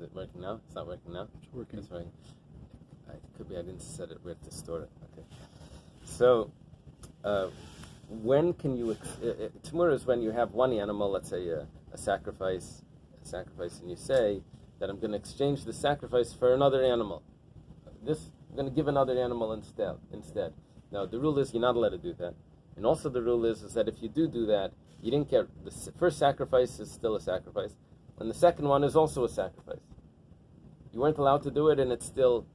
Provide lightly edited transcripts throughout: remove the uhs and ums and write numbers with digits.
Is it working now? It's not working now? It's working. It's working. It could be I didn't set it where to store it. Okay. So, when can you... Tamura is when you have one animal, let's say a sacrifice, and you say that I'm going to exchange the sacrifice for another animal. I'm going to give another animal instead. Now, the rule is you're not allowed to do that. And also the rule is that if you do that, you didn't get... The first sacrifice is still a sacrifice, and the second one is also a sacrifice. You weren't allowed to do it, and it's still...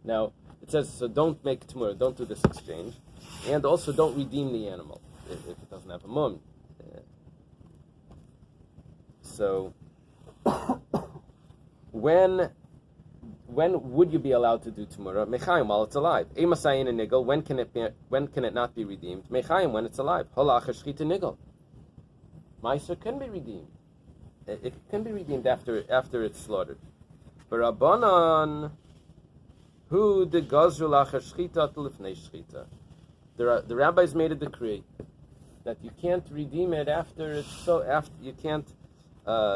Now, it says, so don't make tamura, don't do this exchange, and also don't redeem the animal if it doesn't have a mum. So, when would you be allowed to do tamura? Mechayim, while it's alive. Emasayin and nigel, when can it not be redeemed? Mechayim, when it's alive. Hola achashchita nigel. Meiser can be redeemed. It can be redeemed after it's slaughtered. But Rabbanan, who the gazru lachashchita lifnei shchita. The rabbis made a decree that you can't redeem it after you can't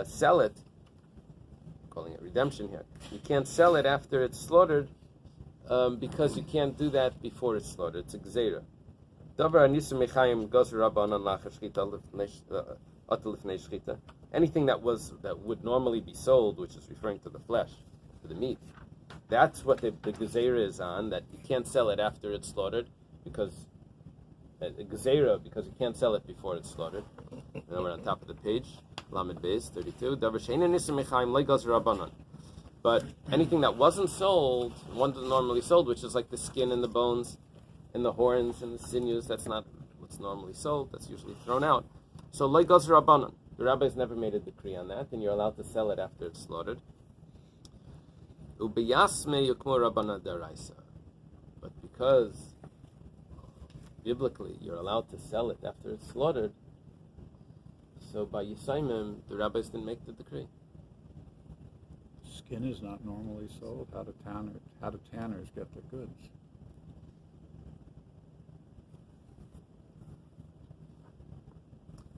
sell it. I'm calling it redemption here. You can't sell it after it's slaughtered because you can't do that before it's slaughtered. It's a gzeira. Davar anisu mechayim gazru rabbanan lachashchita lifnei shchita. Anything that would normally be sold, which is referring to the flesh, to the meat, that's what the gezerah is on, that you can't sell it after it's slaughtered, because gezerah, because you can't sell it before it's slaughtered. And then we're on top of the page, Lamed Beis 32. But anything that wasn't sold, wasn't normally sold, which is like the skin and the bones and the horns and the sinews, that's not what's normally sold, that's usually thrown out. So like Rabbanan. The rabbis never made a decree on that, and you're allowed to sell it after it's slaughtered. But because biblically you're allowed to sell it after it's slaughtered, so by Yisaimim, the rabbis didn't make the decree. Skin is not normally sold. How do tanners get their goods?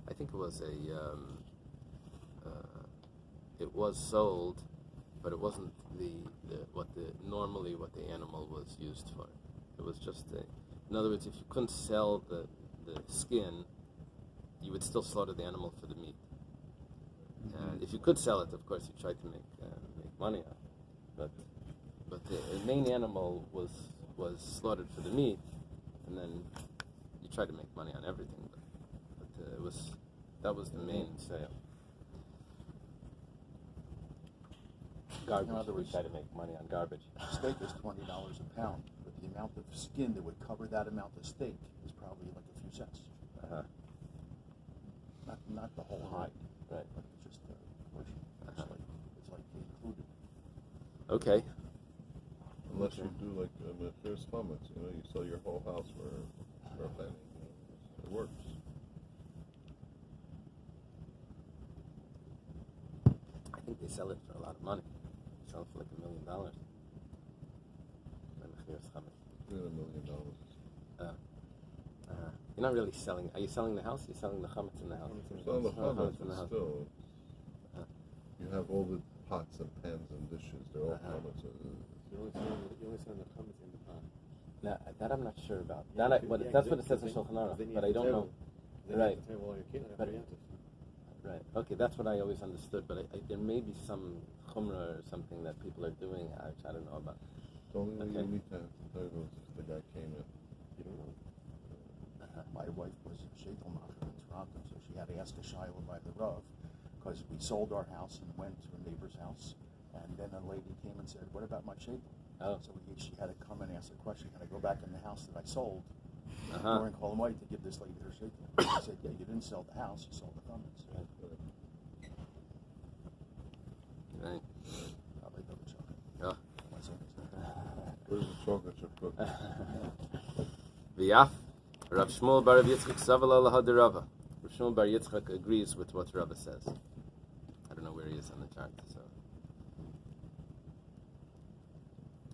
I think it was it was sold, but it wasn't what the animal was used for. It was just in other words, if you couldn't sell the skin, you would still slaughter the animal for the meat. Mm-hmm. And if you could sell it, of course, you tried to make money on it. But the main animal was slaughtered for the meat, and then you tried to make money on everything. But that was the main sale. Garbage. In other words, we try to make money on garbage. Steak is $20 a pound, but the amount of skin that would cover that amount of steak is probably like a few cents. Uh-huh. Not the whole hide, Right. but just the portion. It's like included. Okay. Unless you do like first comments, you sell your whole house for a penny. It works. I think they sell it for a lot of money. They sell it for like $1 million. $1 million. You're not really selling. Are you selling the house? You're selling the chametz in the house. Selling the chametz, in the house. still, you have all the pots and pans and dishes. They're all chametz. You're only selling the chametz in the pot. Now, that I'm not sure about. That's what it says in Shulchan Aruch, but I don't know. Right. Right. Okay, that's what I always understood. But there may be some chumrah or something that people are doing, which I don't know about. The only way you need to tell you if the guy came in. You don't know. My wife was a sheitel macher in Toronto, so she had to ask a shiloh by the Rav, because we sold our house and went to a neighbor's house, and then a lady came and said, "What about my sheitel?" Oh. So she had to come and ask a question. Can I go back in the house that I sold Uh-huh. during Kol Hamoed to give this lady her sheitel? I said, "Yeah, you didn't sell the house; you sold the chametz." Right. Probably double chocolate. Yeah. Where's the chocolate chip cookie? V'yaf, Rav Shmuel bar Rav Yitzchak Savala lahad Rava. Rav Shmuel bar Yitzchak agrees with what Rava says. I don't know where he is on the chart. So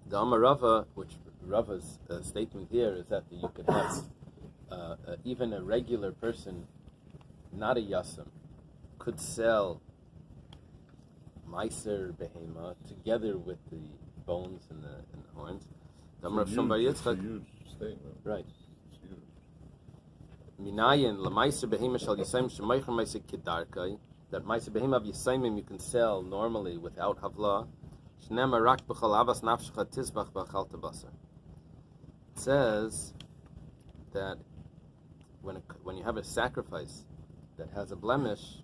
the Amar Rava, which Rava's statement here is that you could have even a regular person, not a yasam, could sell Meiser behema together with the bones and the horns. It's a huge statement. Right. It's huge. Minayin lemeiser behema shal yisayim shemaycher meiser kedarkai. That meiser behema of yisayim you can sell normally without havla. Shnema rak b'chol avas nafshecha tizbach b'chal tabasar. It says that when you have a sacrifice that has a blemish,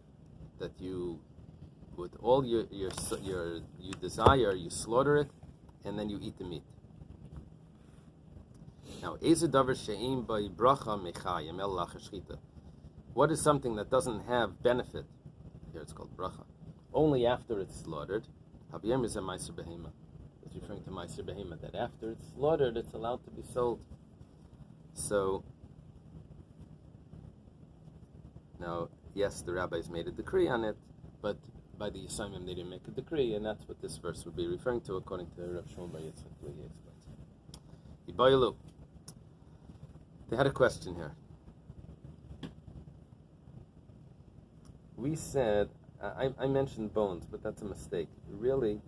that you, with all you desire, you slaughter it, and then you eat the meat. Now, what is something that doesn't have benefit? Here it's called bracha. Only after it's slaughtered. It's referring to meiser behema, that after it's slaughtered, it's allowed to be sold. So, now, yes, the rabbis made a decree on it, but by the Yisayim they didn't make a decree, and that's what this verse would be referring to, according to Rav Shmuel Bar Yitzchak. He explains. They had a question here. We said, I mentioned bones, but that's a mistake. Really,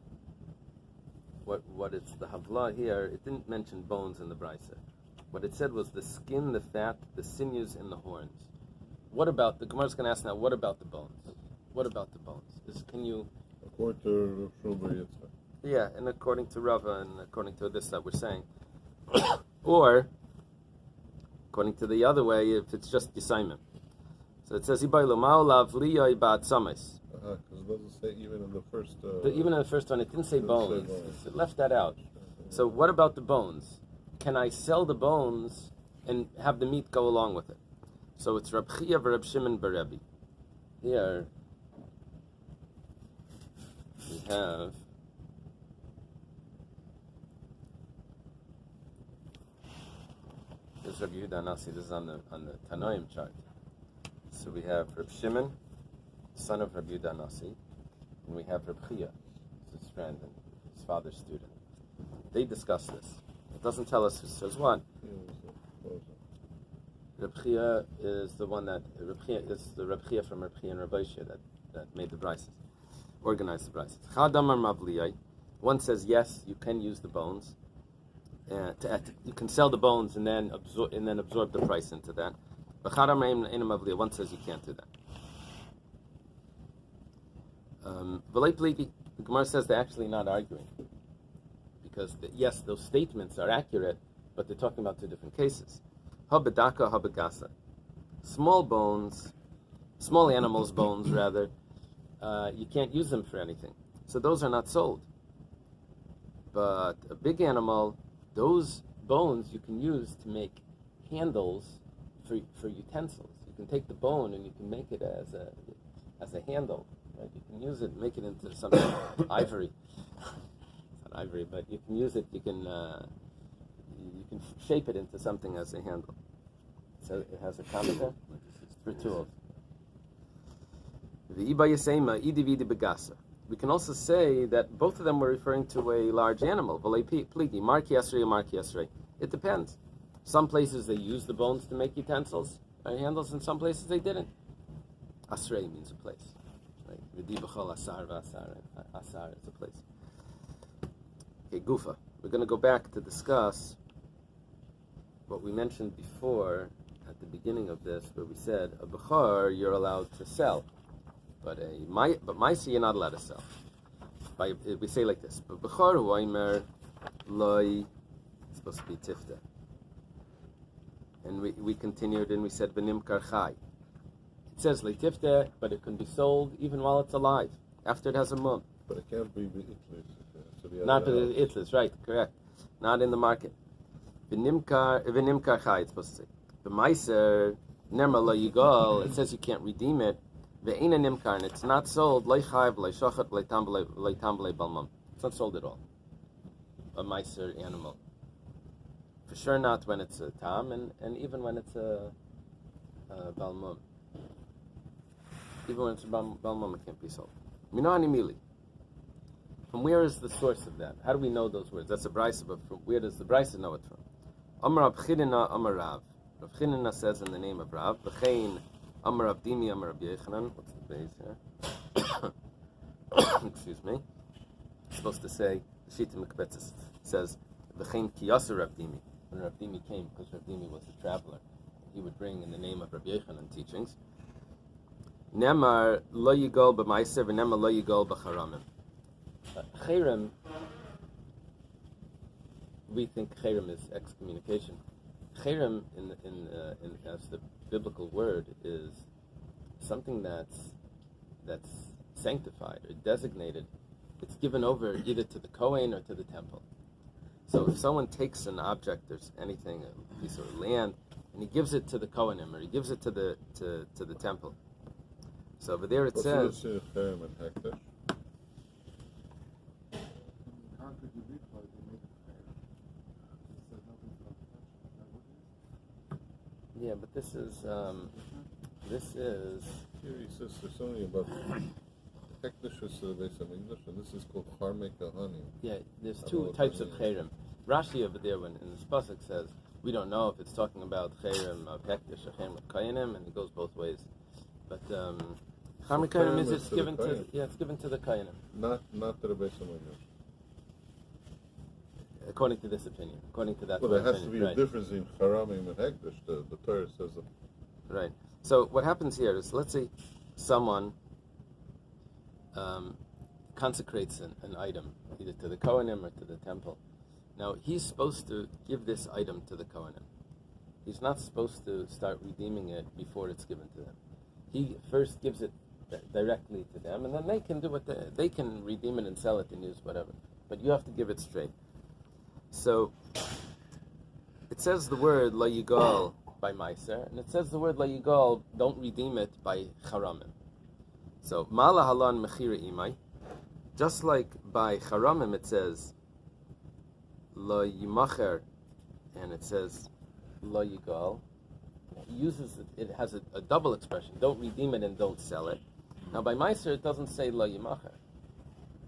what it's the havla here, it didn't mention bones in the brisa. What it said was the skin, the fat, the sinews, and the horns. What about, the Gemara's going to ask now, what about the bones? What about the bones? Can you... According to Rav Shmuel Bar Yitzchak. Yeah, and according to Rava, and according to this that we're saying. Or, according to the other way, if it's just Yisayim. So it says, because it doesn't say even in the first... even in the first one, it didn't say bones. It left that out. So what about the bones? Can I sell the bones and have the meat go along with it? So it's Rab Chia v'Rab Shimon Berebi. Here we have this is Rab Yehuda Nasi. This is on the Tanoim chart. So we have Rab Shimon, son of Rab Yehuda Nasi, and we have Rab Chia, his friend and his father's student. They discuss this. It doesn't tell us who says what. Reb Chia is the one that Reb Chia is the Reb Chia from Reb Chia and Rabbi Shia that made the brises, organized the brises. Chadamar Mavliyai. One says yes, you can use the bones. You can sell the bones and then absorb the price into that. But Chadamar Ein Mavliyai. One says you can't do that. The Gemara says they're actually not arguing because yes, those statements are accurate, but they're talking about two different cases. Habedaka, habegasa. Small bones, small animals' bones, rather, you can't use them for anything. So those are not sold. But a big animal, those bones you can use to make handles for utensils. You can take the bone and you can make it as a handle. Right? You can use it, make it into something ivory. It's not ivory, but you can use it. You can shape it into something as a handle. So it has a commenter for tools. We can also say that both of them were referring to a large animal. It depends. Some places they use the bones to make utensils or handles, and some places they didn't. Asrei means a place. Right? Asar is a place. Okay, Gufa. We're going to go back to discuss what we mentioned before at the beginning of this, where we said a bechor you're allowed to sell, but ma'aser you're not allowed to sell. We say like this: but bechor hu omer loy, it's supposed to be tifta. And we continued and we said v'nimkar chai. It says like tifta, but it can be sold even while it's alive, after it has a mum. But it can't be itlis. Not the itlis, right? Correct. Not in the market. V'nimkar chai, it's supposed to say. The meiser nerma lo yigal, it says you can't redeem it. Ve'ena nimkar, and it's not sold. Lo chayv, lo shochet, lo tambale balmum. It's not sold at all. A meiser animal. For sure not when it's a tam, and even when it's a balmum. Even when it's a balmum, it can't be sold. Minani mili. From where is the source of that? How do we know those words? That's a brisa, but from where does the brisa know it from? Amar Rav Chinina, Amar Rav. Rav Chinina says in the name of Rav, V'chein, Amar Rav Dimi, Amar Rav Yechanan. What's the base here? Excuse me. It's supposed to say, the Shita Mikbetzis says, V'chein kiyasa Rav Dimi. When Rav Dimi came, because Rav Dimi was a traveler, he would bring in the name of Rabbi Yochanan teachings. Nemar lo yigol b'maiser v'nemar lo yigol b'charamim. Cherem, we think cherem is excommunication. Cherem, as the biblical word, is something that's sanctified or designated. It's given over either to the Kohen or to the temple. So if someone takes an object or anything, a piece of land, and he gives it to the Kohanim or he gives it to the temple. So over there it says. Yeah, but this is. Here he says there's only about Hekdesh is the base of English, and this is called Charme Kahani. Yeah, there's two types of cherem. Rashi over there, when in the pasuk says, we don't know if it's talking about cherem of Hekdesh or cherem of Kayanim, and it goes both ways. But Charme Kayanim is it's given to it's given to the Kayanim. Not to the base of English. According to this opinion, according to that. Well, there has to opinion, be a difference in Haramim and Hekdesh. The Torah says that. Right. So what happens here is, let's say someone consecrates an item, either to the Kohanim or to the temple. Now, he's supposed to give this item to the Kohanim. He's not supposed to start redeeming it before it's given to them. He first gives it directly to them, and then they can do what they can redeem it and sell it and use whatever. But you have to give it straight. So, it says the word la yigal by Meiser, and it says the word la yigal, don't redeem it by charamim. So, mala halan mechira imai, just like by charamim it says la yimacher, and it says la yigal, it has a double expression, don't redeem it and don't sell it. Now by Meiser it doesn't say la yimacher,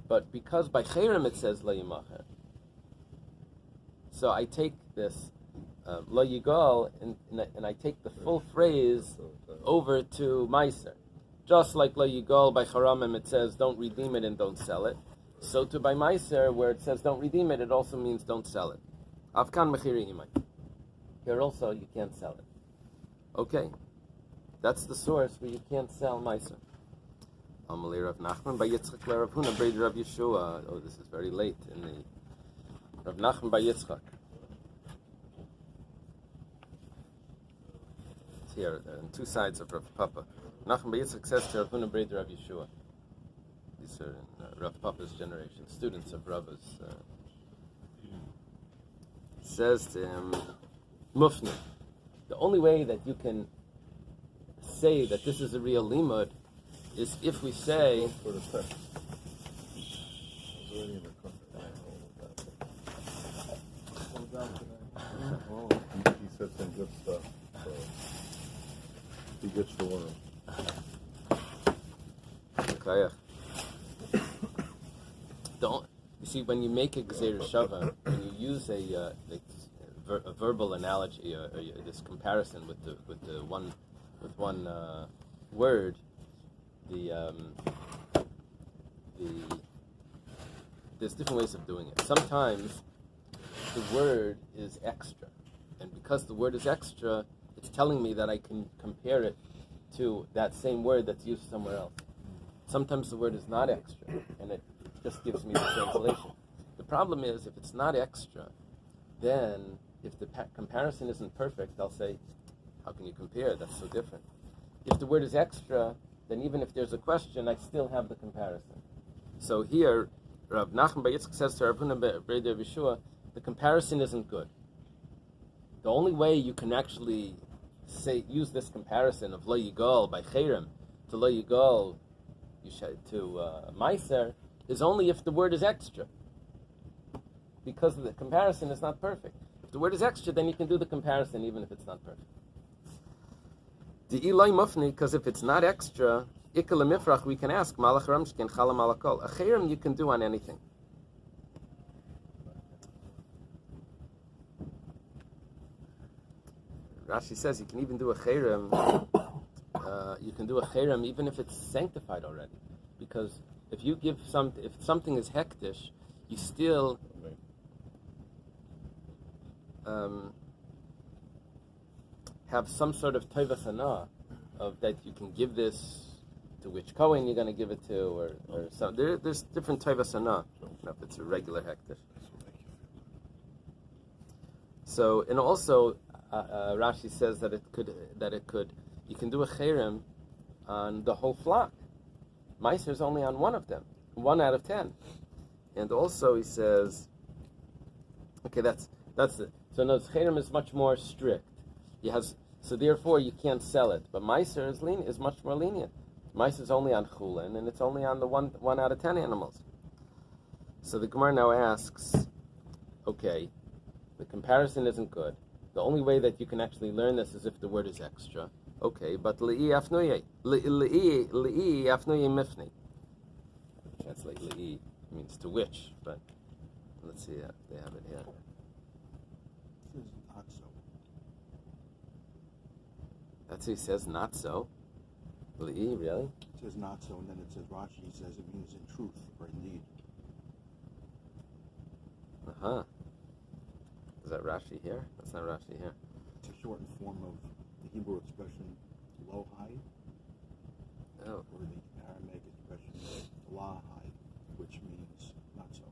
but because by charam it says la yimacher, so I take this la yigal and I take the full phrase over to Meiser. Just like la yigal by charamim it says don't redeem it and don't sell it. So to by Meiser where it says don't redeem it, it also means don't sell it. Afkan mechiri imay. Here also you can't sell it. Okay, that's the source where you can't sell Meiser. Amalei Rav Nachman by Yitzchak Rav Huna Breder Rav Yeshua. Oh, this is very late in the Rav Nachman by Yitzchak. It's here on two sides of Rav Papa. Nachman by Yitzchak says to Rav Huna Breder Rav Yeshua. These are in Rav Papa's generation, students of Rava's. Says to him, Mufni. The only way that you can say that this is a real limud is if we say. For the text. He said some good stuff. So he gets the worm. You see, when you make a Gzeir Shava, when you use a verbal analogy or this comparison with one word, there's different ways of doing it. Sometimes the word is extra, and because the word is extra, it's telling me that I can compare it to that same word that's used somewhere else. Sometimes the word is not extra, and it just gives me the translation. The problem is, if it's not extra, then if the comparison isn't perfect, I'll say, how can you compare? That's so different. If the word is extra, then even if there's a question, I still have the comparison. So here, Rav Nachman Bar Yitzchak says to Rav Huna Breder Rav Yeshua, the comparison isn't good. The only way you can actually use this comparison of lo yigal by cherem to lo yigal to meiser is only if the word is extra, because the comparison is not perfect. If the word is extra, then you can do the comparison even if it's not perfect. The ilay mufni, because if it's not extra, ikal mifrach, we can ask malach ramshkin chala malakol. A cherem you can do on anything. Rashi says you can even do a cherem. You can do a cherem even if it's sanctified already, because if you give if something is hektish, you still have some sort of tovas hana of that you can give this to which Kohen you're going to give it to, or some. There's different tovas hana. I don't know if it's a regular hektish. So, and also Rashi says that it could you can do a cherem on the whole flock. Meiser is only on one of them, 1 out of 10. And also he says, okay, that's it. So no, cherem is much more strict. So therefore you can't sell it. But Meiser is much more lenient. Meiser is only on chulin, and it's only on the 1 out of 10 animals. So the Gemara now asks, okay, the comparison isn't good. The only way that you can actually learn this is if the word is extra. Okay, but li'i afnuye mifni. Translate li'i means to which, but let's see, they have it here. It says not so. That's what he says, not so. Li'i, really? It says not so, and then it says Rashi says it means in truth or indeed. Uh-huh. Is that Rashi here? That's not Rashi here. It's a shortened form of the Hebrew expression lo-hai, Oh. or the Aramaic expression la-hai, which means not so.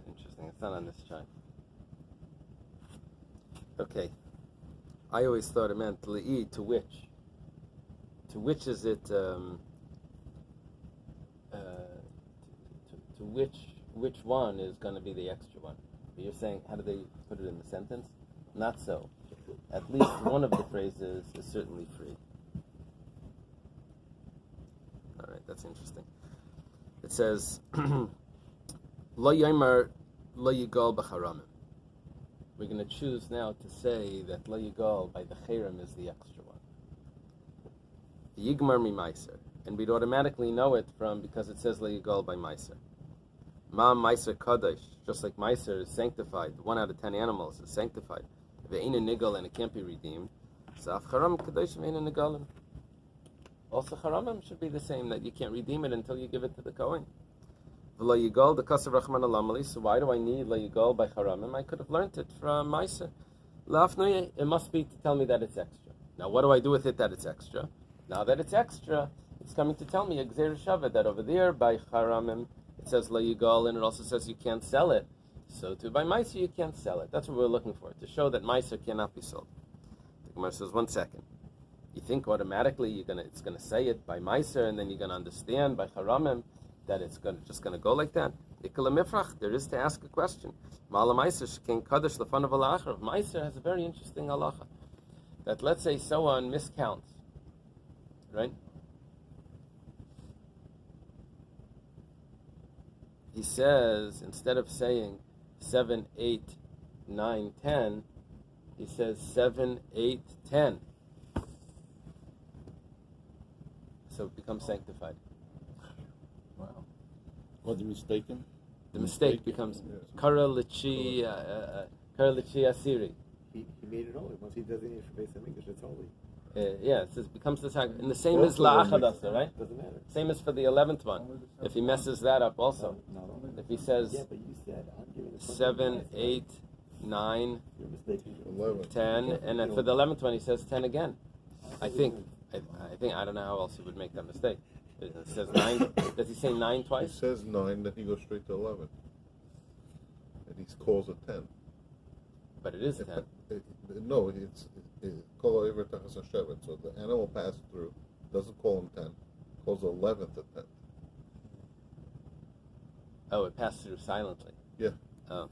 Interesting. It's not on this chart. Okay. I always thought it meant li'i, to which. To which is it? To which one is going to be the extra one? But you're saying, how do they put it in the sentence? Not so. At least one of the phrases is certainly free. All right, that's interesting. It says, Lo yomer lo yigal b'charamim. We're going to choose now to say that lo yigal by the cherem is the extra one. Yigmar mi meiser. And we'd automatically know it because it says lo yigal by meiser. Ma meiser kadosh, just like meiser is sanctified, 1 out of 10 animals is sanctified. Ve'ina nigal, and it can't be redeemed. So af charam kadosh ve'ina nigalim. Also charamim should be the same, that you can't redeem it until you give it to the Kohen. V'lo yigal the kasav rachman alamali. So why do I need lo yigal by charamim? I could have learned it from meiser. Lafnuye, it must be to tell me that it's extra. Now what do I do with it that it's extra? Now that it's extra, it's coming to tell me a gzeir shava that over there by charamim it says lo yigal, and it also says you can't sell it. So too by meiser you can't sell it. That's what we're looking for, to show that meiser cannot be sold. The Gemara says, 1 second. You think automatically it's gonna say it by meiser, and then you're gonna understand by charamim that it's just gonna go like that. There is to ask a question. Meiser has a very interesting halacha. That let's say someone miscounts, right? He says, instead of saying 7, 8, 9, 10, he says 7, 8, 10. So it becomes sanctified. Wow. Was he mistaken? The mistake becomes Kara Lichi Asiri. He made it holy. Once he designated for Beis Hamikdash, it's holy. Yeah, it says becomes the sacrifice. And the same as La'achadasa, right? Doesn't matter. Same as for the 11th one. If he messes that up also. No. If he says Yeah, but you said, I'm giving it 7, 8, 9, You're mistaken. 11. 10, and then for the 11th one he says 10 again. I think, I don't know how else he would make that mistake. It says 9. Does he say 9 He twice? says 9, then he goes straight to 11. And he calls it 10. But it is 10. No, it's kol over tachas hashevet. So the animal passed through, doesn't call him 10, calls the 11th a 10. Oh, it passed through silently. Yeah. Oh.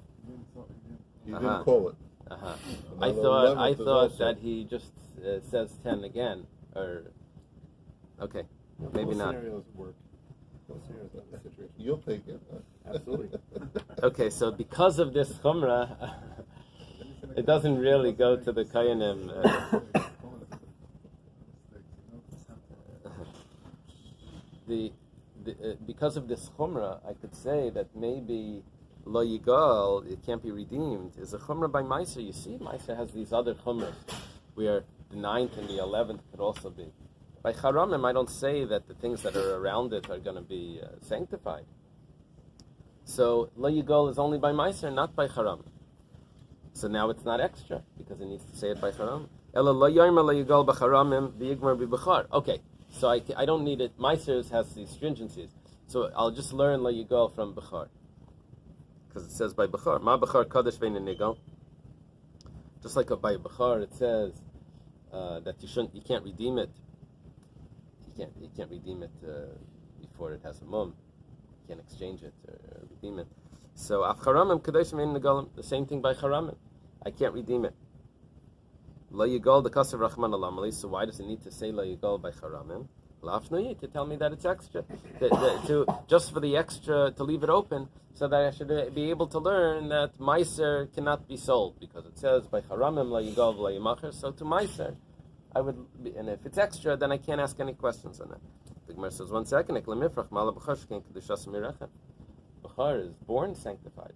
He didn't call it. Uh-huh. Now I the thought 11th is also- that he just says 10 again, or okay, maybe Both not. scenarios work. Both scenarios have the situation. You'll take it. Huh? Absolutely. Okay, so because of this chumrah, it doesn't really go to the Kayanim. Because of this chumrah, I could say that maybe lo yigal, it can't be redeemed, is a chumrah by meiser. You see, meiser has these other chumras where the 9th and the 11th could also be By Charamim, I don't say that the things that are around it are going to be sanctified. So Lo Yigol is only by Meiser, not by Charamim. So now it's not extra because it needs to say it by Charamim. Ela Lo Yomer Lo Yigol b'Charamim v'Yigmar b'Bechar. Okay, so I don't need it. Meiser has these stringencies, so I'll just learn Lo Yigol from Bechar because it says by Bechar. Ma Bechar Kadosh Vein Nigol. Just like by Bechar, it says that you can't redeem it. You can't redeem it before it has a mum. You can't exchange it or redeem it. So af charamim kadosh mein negalim. The same thing by charamim. I can't redeem it. Lo yigol the kasav rachman alamali. So why does it need to say lo yigol by charamim? Lafnuyi to tell me that it's extra. To just for the extra to leave it open, so that I should be able to learn that meiser cannot be sold because it says by charamim lo yigol lo yimacher. So to meiser, I would, and if it's extra, then I can't ask any questions on it. The Gemara says, 1 second, Bechar is born sanctified.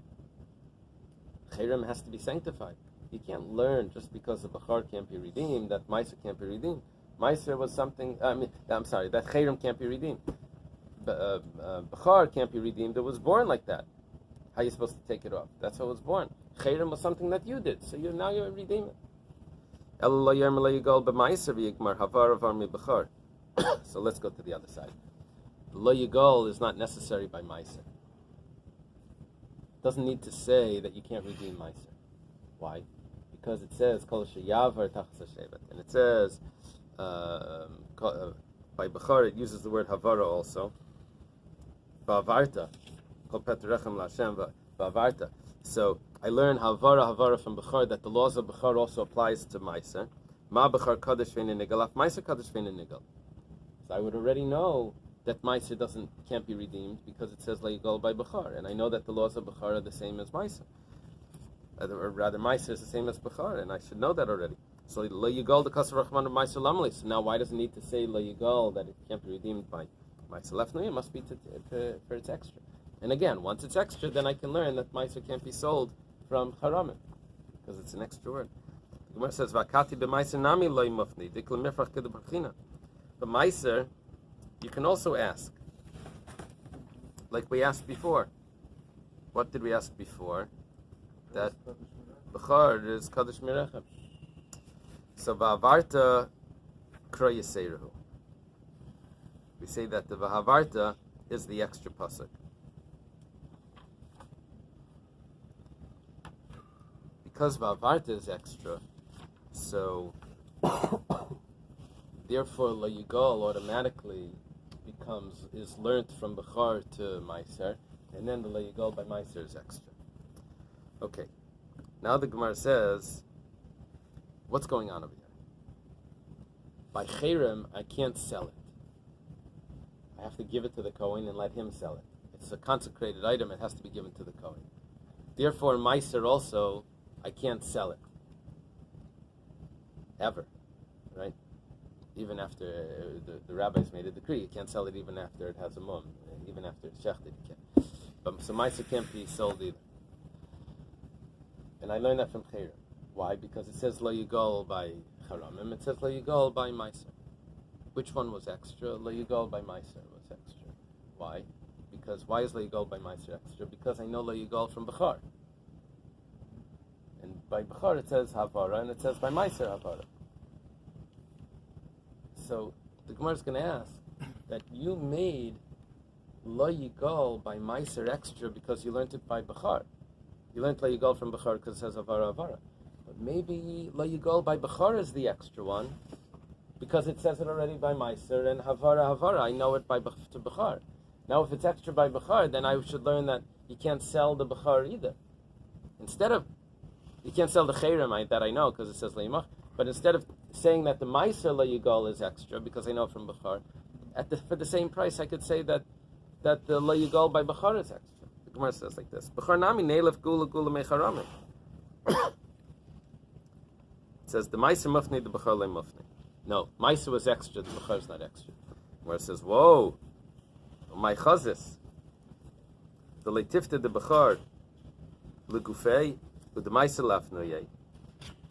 Chayrim has to be sanctified. You can't learn just because the Bechar can't be redeemed, that Meiser can't be redeemed. Meiser was something, that Chayrim can't be redeemed. Bechar can't be redeemed, it was born like that. How are you supposed to take it off? That's how it was born. Chayrim was something that you did, so now you're redeeming it. So let's go to the other side. Lo Yigol is not necessary by Meiser. Doesn't need to say that you can't redeem Meiser. Why? Because it says Kol Sheyavar Tachas Hashevet, and it says by Bechar it uses the word Havara also. Ba'avarta, Kol Petrechem LaHashem Ba'avarta. So I learn Havara from Bechar that the laws of Bechar also applies to Meiser. Ma Bechar Kadosh Vein Nigel, Af Meiser Kadosh Vein Nigel. So I would already know that Meiser can't be redeemed because it says La Yigol by Bechar, and I know that the laws of Bechar are the same as Meiser. Or rather, Meiser is the same as Bechar, and I should know that already. So La Yigol the Kasar Rachman of Meiser Lamali. So now why does it need to say La Yigol that it can't be redeemed by Meiser Lefnui? It must be for its extra. And again, once it's extra, then I can learn that Meiser can't be sold from Charamim, because it's an extra word. The Gemara says, "Vakati b'Meiser nami loy mufni dikla mifrach kedabachina." But Meiser, you can also ask, like we asked before. What did we ask before? That Bechar is Kadosh Mirechem. So Va'avarta Kro Yiseiruhu. We say that the Va'avarta is the extra pasuk. Because Va'avarta is extra, so therefore Lo Yigol automatically is learnt from Bechar to Meiser, and then the Lo Yigol by Meiser is extra. Okay, now the Gemara says, what's going on over here? By Cherem, I can't sell it. I have to give it to the Kohen and let him sell it. It's a consecrated item, it has to be given to the Kohen. Therefore, Meiser also, I can't sell it. Ever. Right? Even after the rabbis made a decree, you can't sell it even after it has a mum. Even after it's shechted, you can't. So Meiser can't be sold either. And I learned that from Cherem. Why? Because it says Lo Yigol by Charamim, it says Lo Yigol by Meiser. Which one was extra? Lo Yigol by Meiser was extra. Why? Because why is Lo Yigol by Meiser extra? Because I know Lo Yigol from Bechar. And by Bechar it says Havara, and it says by Meiser Havara. So the Gemara is going to ask that you made Lo Yigol by Meiser extra because you learned it by Bechar. You learned Lo Yigol from Bechar because it says Havara Havara. But maybe Lo Yigol by Bechar is the extra one because it says it already by Meiser and Havara Havara. I know it to Bechar. Now if it's extra by Bechar, then I should learn that you can't sell the Bechar either. Instead of, you can't sell the Cherem that I know because it says Lo Yimach, but instead of saying that the Meiser Lo Yigol is extra because I know from Bechar, for the same price I could say that the Lo Yigol by Bechar is extra. The Gemara says like this: Bechar nami neilef gula gula mecharamim. It says the Meiser mufni, the Bechar le mufni. No, Meiser was extra, the Bechar is not extra. Where it says, whoa, my chazis, the leitifta the Bechar, le gufei, the Meiser lafnoyei.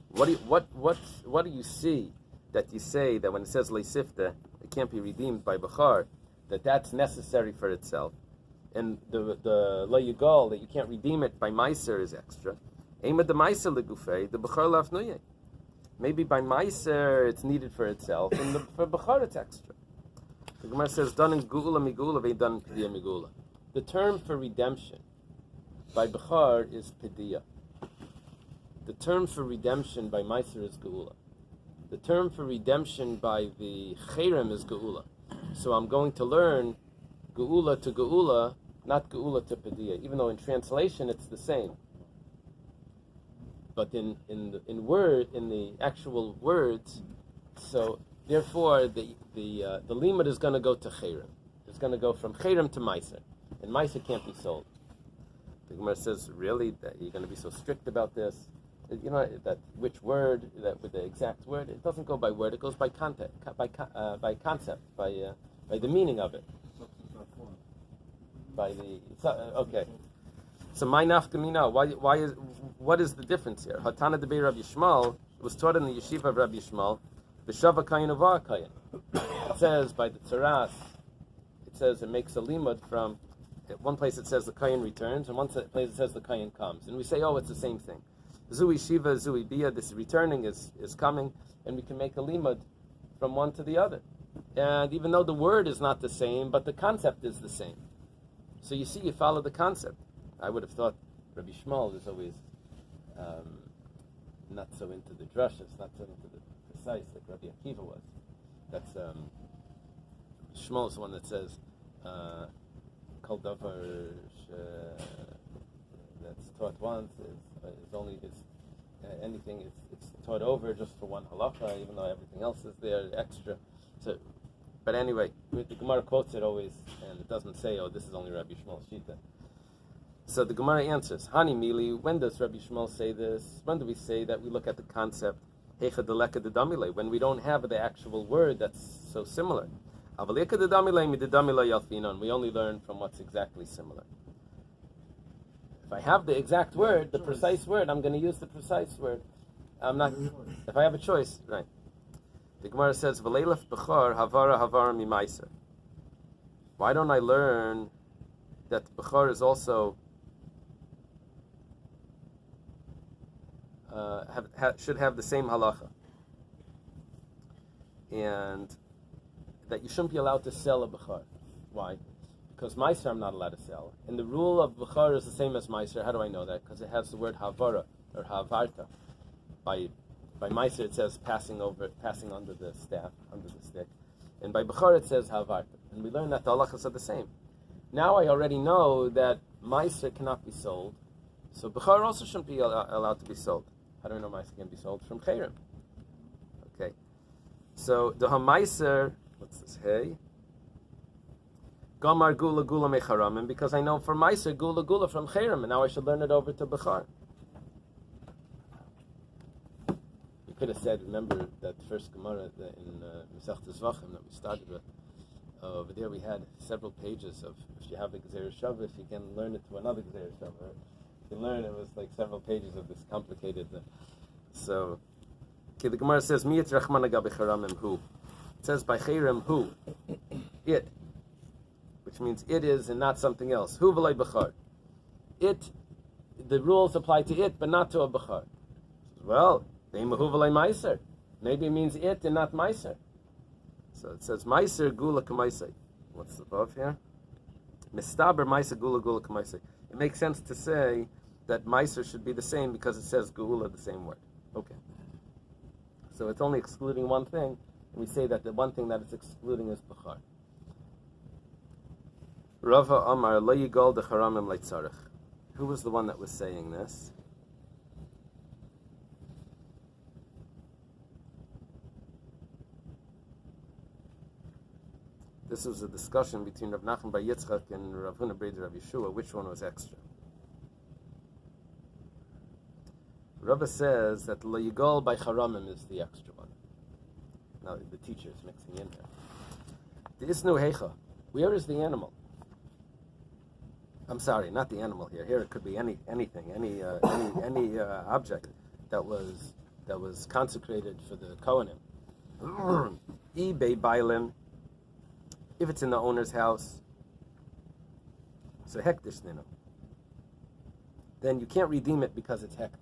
What do you see that you say that when it says leisifta, can't be redeemed by Bechor, that's necessary for itself. And the lo yigol, that you can't redeem it by Meiser, is extra. Ema de Meiser legufei, the Bechor lafnuye. Maybe by Meiser it's needed for itself, and for Bechor it's extra. The Gemara says, done in Geula Migula, ve done in Pediya Migula. The term for redemption by Bechor is Pediya. The term for redemption by Meiser is Geula. The term for redemption by the Cherem is Geula. So I'm going to learn Geula to Geula, not Geula to Pediya, even though in translation it's the same. But in the actual words, so therefore the limud is going to go to Cherem. It's going to go from Cherem to Meiser, and Meiser can't be sold. The Gemara says, really, that you're going to be so strict about this? You know that which word, that with the exact word, it doesn't go by word; it goes by content, by concept, by the meaning of it. Okay. So my nafkamina, what is the difference here? Hatana debei Rabbi Yishmael was taught in the yeshiva of Rabbi Yishmael. B'shava kayin uvah kayin. It says by the Tzaras, it says it makes a limud from. At one place it says the kayin returns, and one place it says the kayin comes, and we say, oh, it's the same thing. Zui shiva, zui bia. This returning is coming, and we can make a limud from one to the other. And even though the word is not the same, but the concept is the same. So you see, you follow the concept. I would have thought Rabbi Yishmael is always not so into the drushes, not so into the precise like Rabbi Akiva was. That's Yishmael is the one that says Kol davar that's taught once is only anything it's taught over just for one halacha, even though everything else is there extra. So, but anyway, the Gemara quotes it always, and it doesn't say, oh, this is only Rabbi Yishmael's shita. So the Gemara answers, Hani Mili, when does Rabbi Yishmael say this? When do we say that we look at the concept, Hecha deleka de damile, when we don't have the actual word that's so similar? Avaleka de damile mi de damile yalfinon, we only learn from what's exactly similar. If I have the exact word, the precise word, I'm going to use the precise word. I'm not, if I have a choice, right. The Gemara says, V'leilef b'chor havara mi meiser. Why don't I learn that b'chor is also should have the same halacha, and that you shouldn't be allowed to sell a b'chor? Why? Because meiser I'm not allowed to sell, and the rule of b'chor is the same as meiser. How do I know that? Because it has the word havara or havarta. By meiser it says passing under the staff, under the stick, and by b'chor it says havarta. And we learn that the halachas are the same. Now I already know that meiser cannot be sold, so b'chor also shouldn't be allowed to be sold. How do I know meiser can be sold? From cherem. Okay, so the meiser, what's this? Hey, gamar gula gula mecharamim, because I know for meiser gula gula from cherem, and now I should learn it over to b'chor. You could have said, remember that first Gemara in Masechtas Zvachim that we started with. Over there we had several pages of, if you have a Gezer Shavah, if you can learn it to another Gezer Shavah. You can learn, it was like several pages of this complicated. So, okay, the Gemara says, Miyat Rachman agabe charamim hu. It says by cherem hu, it, which means it is and not something else. Hu v'lay b'char. It, the rules apply to it, but not to a b'char. Well, maybe it means it and not meiser. So it says meiser gula k'meiser. What's above here? Mistaber meiser gula gula k'meiser. It makes sense to say that meiser should be the same because it says gula the same word. Okay. So it's only excluding one thing, and we say that the one thing that it's excluding is b'char. Rava Amar lo yigol decharamim leitzarech. Who was the one that was saying this? This was a discussion between Rav Nachman Bar Yitzchak and Rav Huna Breder Rav Yeshua. Which one was extra? Rava says that Lo Yigol by Charamim is the extra one. Now the teacher is mixing in here. The Isnu Hecha. Where is the animal? I'm sorry, not the animal here. Here it could be anything, any object that was consecrated for the Kohanim. Ibei Bailim. If it's in the owner's house, so hektish nino, then you can't redeem it because it's hektish.